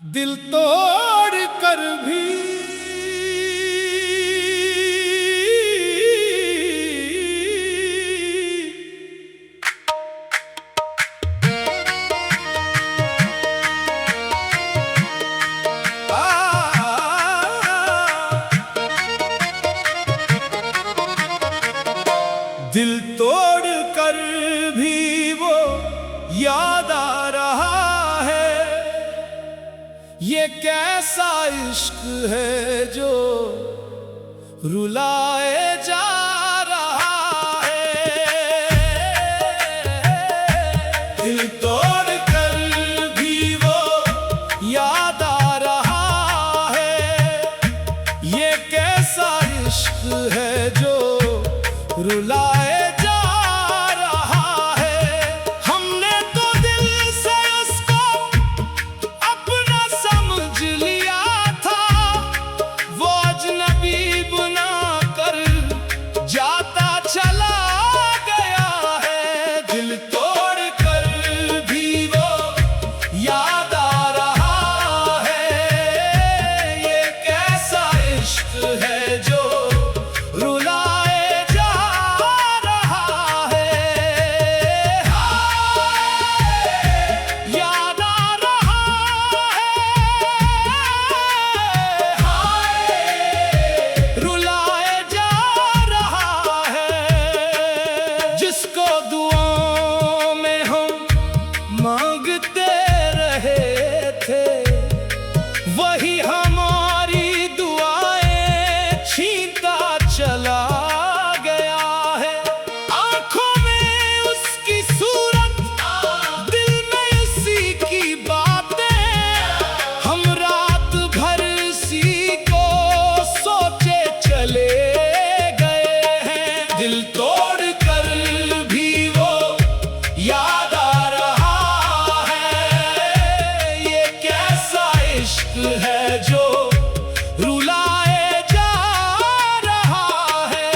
दिल तोड़ कर भी दिल तोड़ कर भी वो याद आ रहा है। ये कैसा इश्क है जो रुलाए जा रहा है। दिल तोड़ कर भी वो याद आ रहा है। ये कैसा इश्क है जो रुलाए जा रहा है। हमने तो दिल से उसको अपना समझ लिया था। वो अजनबी बना कर जाता चला गया है। दिल तोड़ कर भी वो याद आ रहा है। ये कैसा इश्क है जो रुलाए जा रहा है। याद आ रहा है। रुलाए जा रहा है। जिसको दुआओं में हम मांगते रहे थे, वही हमारी दुआएं छीनता चला गया है। आंखों में उसकी सूरत, दिल में उसी की बातें। हम रात भर इसी को सोचे चले गए हैं। दिल तोड़ कर भी वो याद आ रहा है। ये कैसा इश्क है जो रुलाए जा रहा है।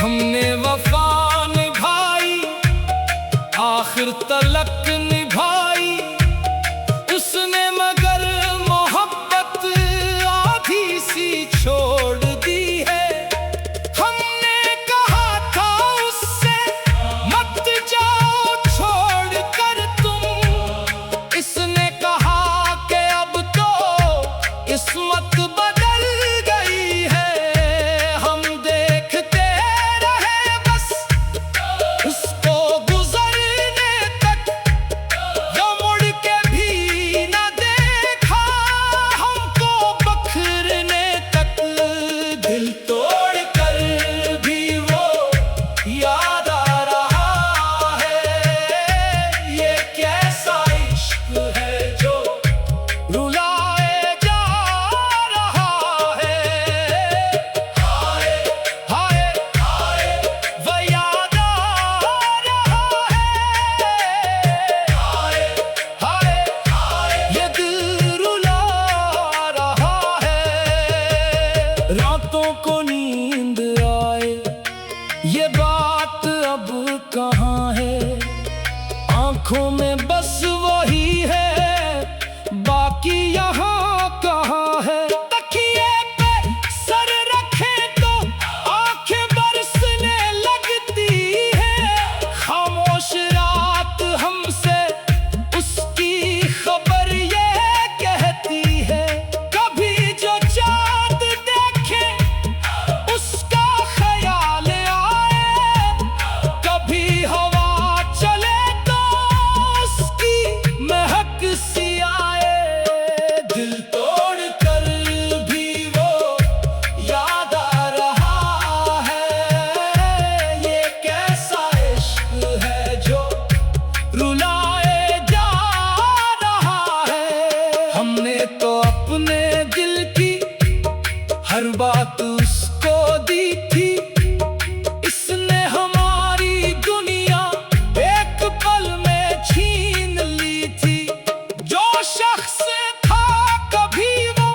हमने वफा निभाई, आखिर तलक निभाई। उसने मगर मोहब्बत आधी सी छोड़ दी है। हमने कहा था उससे मत जाओ छोड़ कर तुम। इसने कहा कि अब तो किस्मत बदल गई है। हम देखते रहे बस उसको गुजरने तक। वो मुड़ के भी न देखा हमको बखरने तक। दिल तोड़ कर भी वो याद आ रहा है। ये कैसा इश्क है जो रुलाए जा रहा है। हाय हाय हाय वो याद आ रहा है। हाय हाय हाय ये दिल रुला रहा है। रातों को नींद आए ये बात अब कहाँ है। आंखों में बस वही है, बाकी यहाँ कहाँ है। तकिए पे सर रखे तो आंखें बरसने लगती है। खामोश रात हमसे उसकी खबर ये कहती है। कभी जो चाँद देखे उसका ख्याल आए। कभी हवा चले तो उसकी महक सी आए। दिल तोड़ कर भी वो याद आ रहा है। ये कैसा इश्क है जो रुलाए जा रहा है। हमने तो अपने दिल की हर बात उसको दी थी। इसने हमारी दुनिया एक पल में छीन ली थी। जो शख्स था कभी वो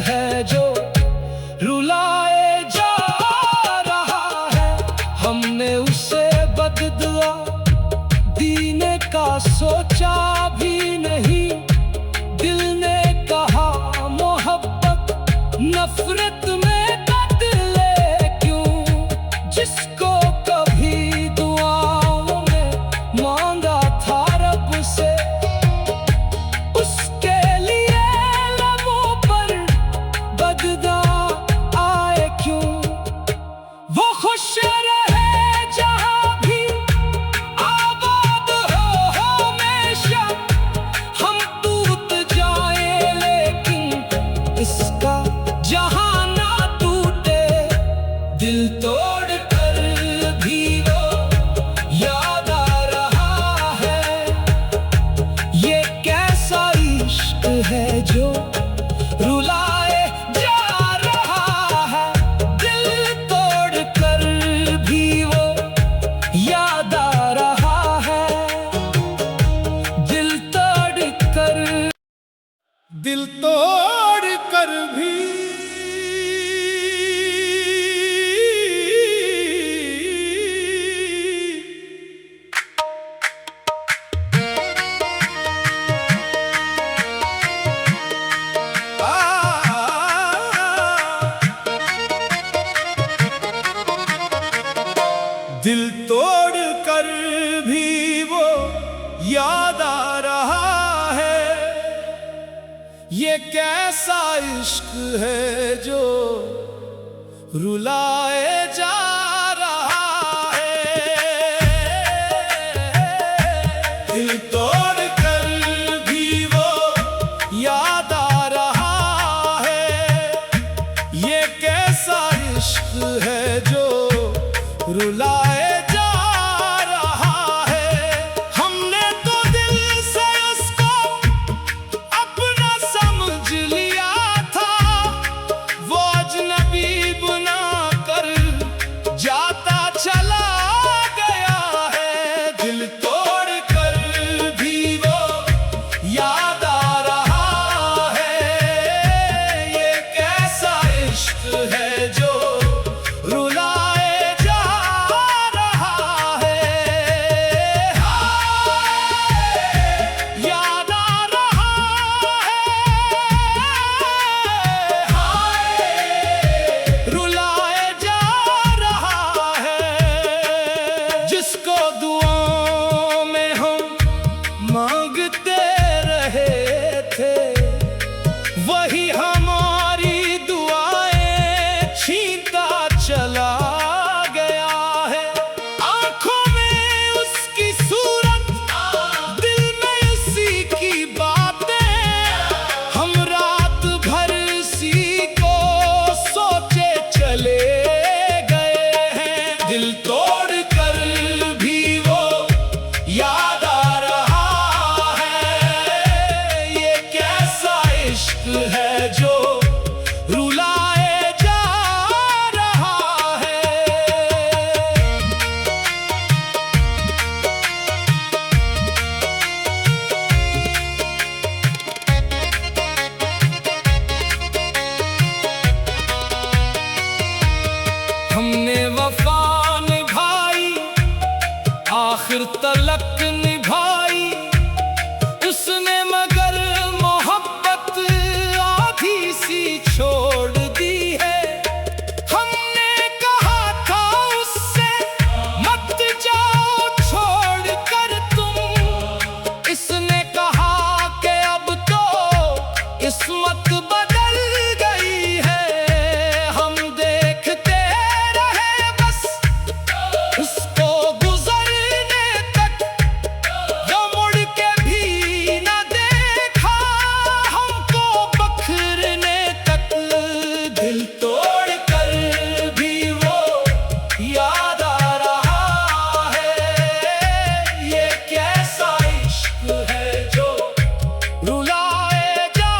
है जो रुलाए जा रहा है। हमने उसे बददुआ दीने का सोचा भी नहीं। दिल ने कहा मोहब्बत नफरत में बदले क्यों। जिसको कभी दुआओं में मांगा था रब से, उसके लिए लबों पर बददा आए क्यों। वो खुश रहे जहां भी आबाद हो हमेशा। हम टूट जाए लेकिन इसका जहां ना टूटे। दिल तोड़ कर भी वो याद आ रहा है। ये कैसा इश्क है जो रुलाए जा रहा है। दिल तोड़ कर भी वो याद आ रहा है। दिल तोड़ कर भी दिल तोड़ कर भी वो याद आ रहा है। ये कैसा इश्क है जो रुलाए जा रहा है। दिल तोड़ कर भी वो याद आ रहा है। ये कैसा इश्क है जो रुलाए जा रहा है। हमने तो दिल से उसको अपना समझ लिया था। वो अजनबी बना कर जाता चला गया है। दिल तोड़ कर भी वो याद आ रहा है। ये कैसा इश्क है जो रुलाए मांगते रहे थे। वही हमारी दुआएं छीनता चला गया है। आंखों में उसकी सूरत, दिल में उसी की बातें। हम रात भर इसी को सोचे चले गए हैं। दिल तोड़ कर भी वो याद आ रहा है जो रुलाए जा रहा है। हमने वफा निभाई, आखिर तलक निभाई। उसने मगर मोहब्बत आधी सी छोड़ दी है। हमने कहा था उससे मत जाओ छोड़ कर तुम। इसने कहा कि अब तो किस्मत बदल गई है। हम देखते रहे बस उसको गुजरने तक। वो मुड़ के भी न देखा हमको बखरने तक। दिल तोड़ कर भी वो याद आ रहा है। ये कैसा इश्क है जो रुलाए जा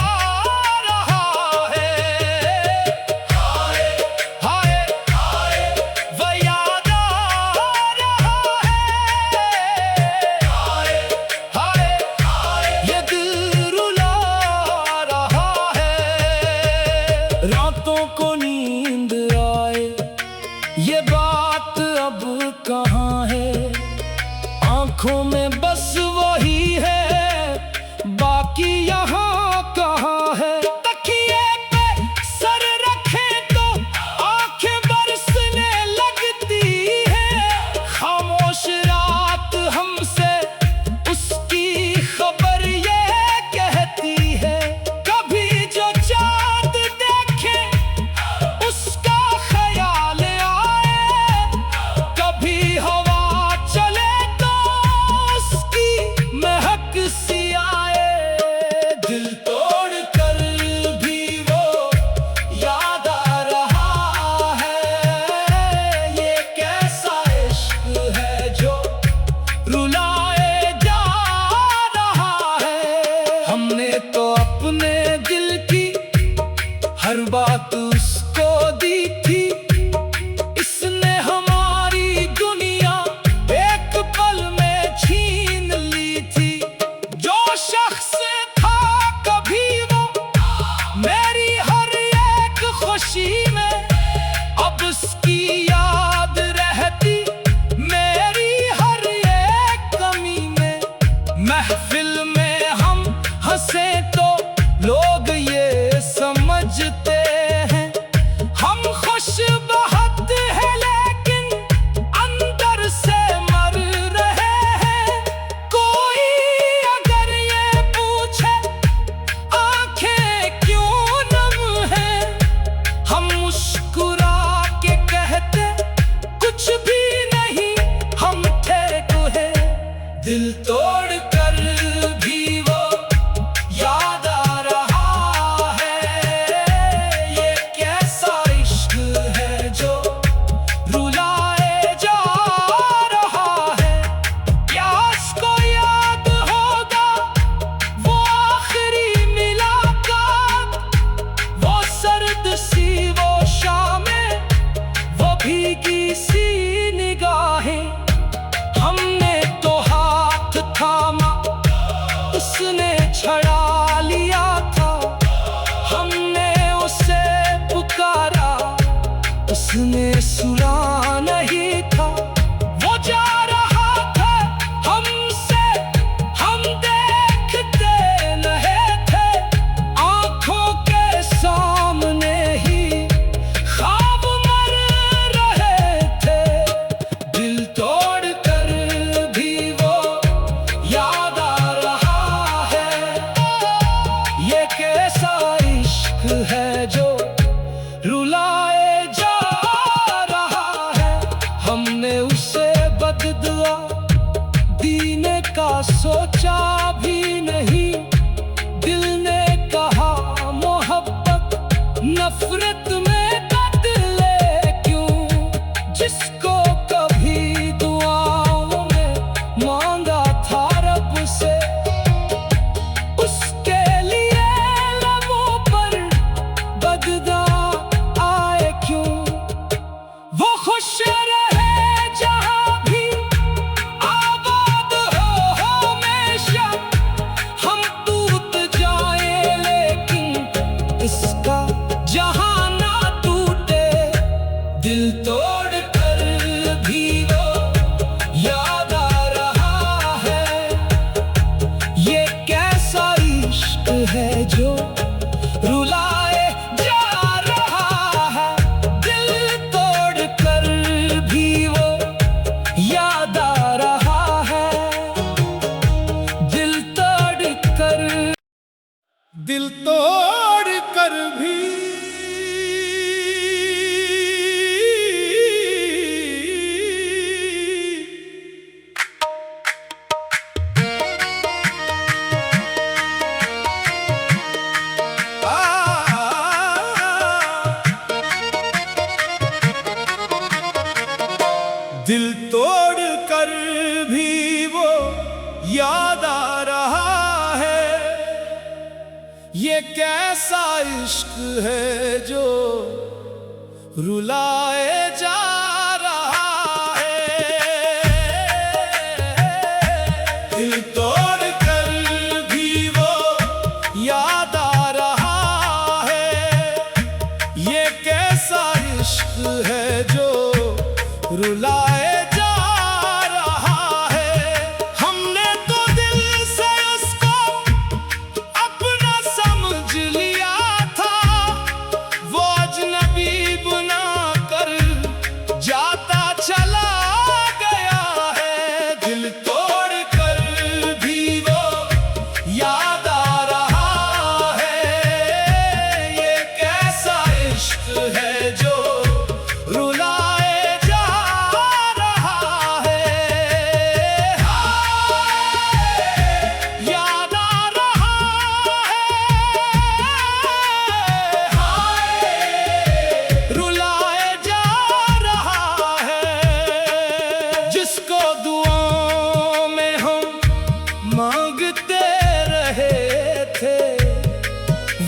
अपने दिल की हर बात उसको दी थी। इसने हमारी दुनिया एक पल में छीन ली थी। जो शख्स था कभी वो मेरी हर एक खुशी में, अब उसकी याद रहती मेरी हर एक कमी में। महफिल में हम हंसे तो लोग ये समझते हैं हम खुश बहुत है, लेकिन अंदर से मर रहे हैं। कोई अगर ये पूछे आंखें क्यों नम है, हम मुस्कुरा के कहते कुछ भी नहीं, हम ठीक है। दिल तोड़ कर भी वो याद आ रहा है। ये कैसा इश्क है जो रुलाए जा रहा है। क्या उसको याद होगा वो आखिरी मुलाकात, वो सर्द सी वो शामें, वो भीगी सी निगाहें। हमने तो हाथ थामा, उसने छड़ा लिया था। हमने उसे पुकारा, उसने सुना नहीं था। वो जा रहा था हमसे, हम देखते नहीं थे। आंखों के सामने ही ख्वाब मर रहे थे। दिल तोड़ कर भी वो याद आ रहा है। ये कैसा इश्क है जो रुलाए जा रहा है। हमने उसे बददुआ दीने का सोचा भी नहीं। दिल ने कहा मोहब्बत नफरत में बदले क्यों। जिसको कभी दुआओं में मांगा था रब से, उसके लिए लबों पर बददा आए क्यों। वो खुश रहे जहां भी आबाद हो हमेशा। हम टूट जाए लेकिन इसका जहां ना टूटे। दिल तोड़ कर भी वो याद आ रहा है। ये कैसा इश्क है जो रुलाए जा रहा है। दिल तोड़ कर भी वो याद आ रहा है। दिल तोड़ कर, दिल तोड़ कर भी दिल तोड़ कर भी वो याद आ रहा है। ये कैसा इश्क है जो रुलाए जा रहा है। दिल तोड़ कर भी वो याद आ रहा है। ये कैसा इश्क है जो रुलाए जा रहा है। हमने तो दिल से उसको अपना समझ लिया था। वो अजनबी बना कर जाता चला गया है। दिल तोड़ कर भी वो याद आ रहा है। ये कैसा इश्क है जो रुलाए जा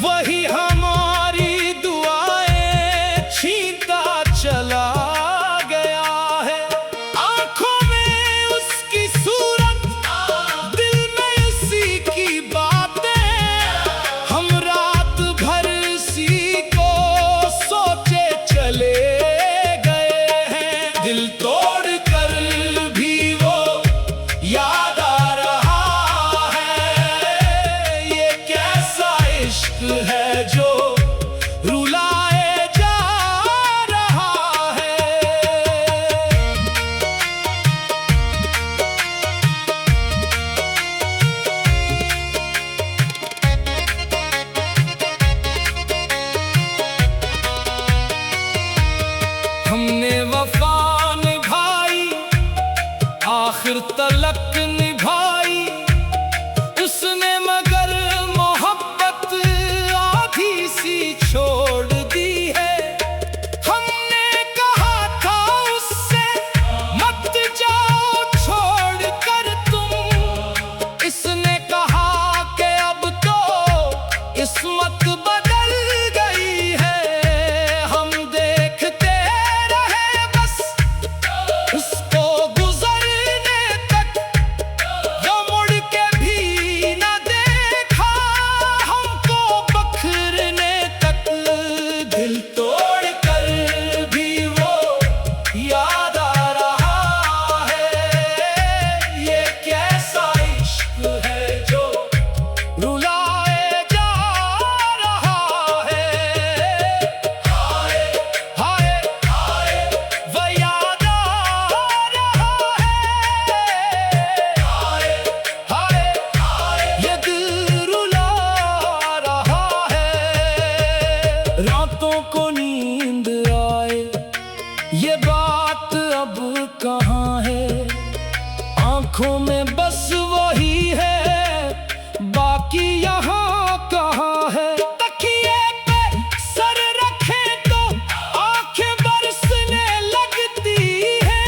वही हमारी दुआएं छीनता चला गया है। आंखों में उसकी सूरत, दिल में उसी की बातें, हम रात भर इसी को सोचे चले गए हैं। दिल तोड़ कर भी वो याद आ रहा है। ये कैसा इश्क है जो रुलाए जा रहा है। हमने वफा निभाई, आखिर तलक निभाई उसने, मगर मोहब्बत आधी सी छोड़ दी है। हमने कहा था उससे मत जाओ छोड़ कर तुम, इसने कहा कि अब तो किस्मत बदल गई है। हम देखते रहे बस उसको गुजरने तक, वो मुड़ के भी न देखा हमको बखरने तक। दिल तोड़ कर भी वो याद आ रहा है। ये कैसा इश्क है जो रुलाए जा रहा है। हाय हाय हाय वो याद आ रहा है। हाय हाय हाय ये दिल रुला रहा है। रातों को नींद आए ये बात अब कहाँ है। आंखों में बस वही है, बाकी यहाँ कहाँ है। तकिए पे सर रखें तो आंखें बरसने लगती है।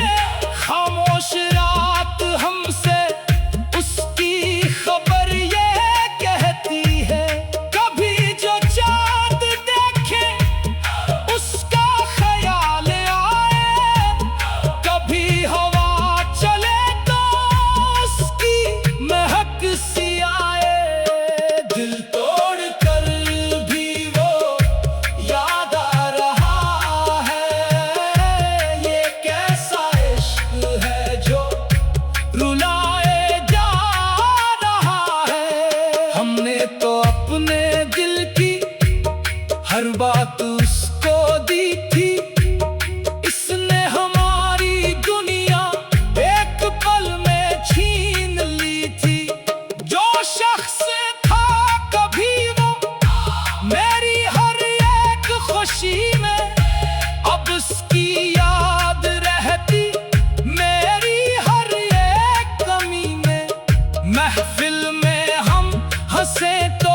खामोश रात हमसे उसकी खबर ये कहती है। कभी जो चांद देखे उसका ख्याल आए, कभी हवा चले तो उसकी महक सी आए। दिल तोड़ कर भी वो याद आ रहा है। ये कैसा इश्क है जो रुलाए जा रहा है। हमने तो अपने दिल की हर बात उसको दी थी, इसने हमारी दुनिया एक पल में छीन ली थी। जो शख्स था कभी वो मेरी हर एक खुशी में, अब उसकी याद रहती मेरी हर एक कमी में। महफिल में हम हंसे तो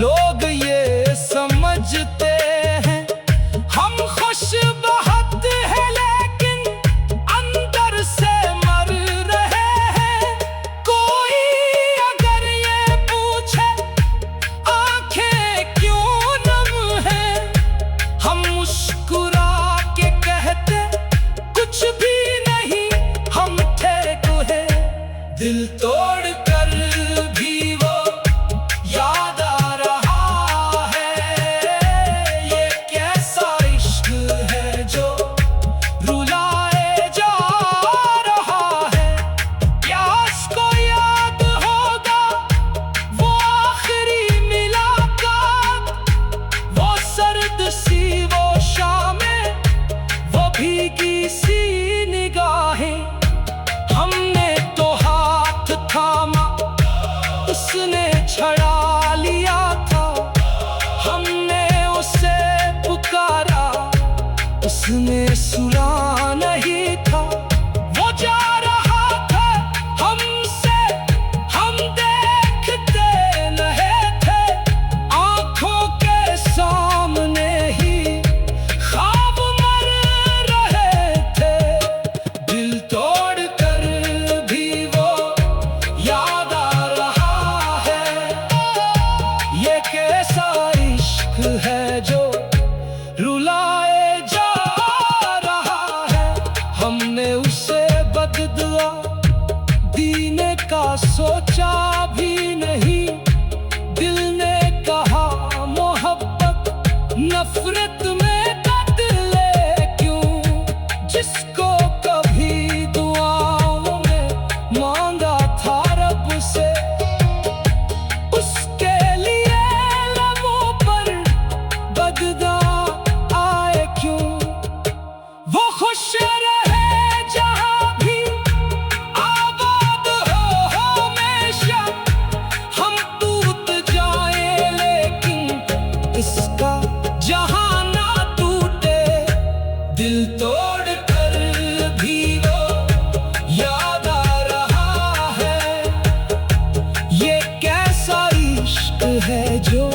लोग ये समझते हैं सोचा भी नहीं। दिल ने कहा मोहब्बत नफरत में बदले क्यों, जिसको कभी दुआओं में मांगा था रब से, उसके लिए लबों पर बददा आए क्यों। वो खुश रहे जहां भी आबाद हो हमेशा, हम टूट जाए लेकिन इसका जहां ना टूटे। दिल तोड़ कर भी वो याद आ रहा है, ये कैसा इश्क है जो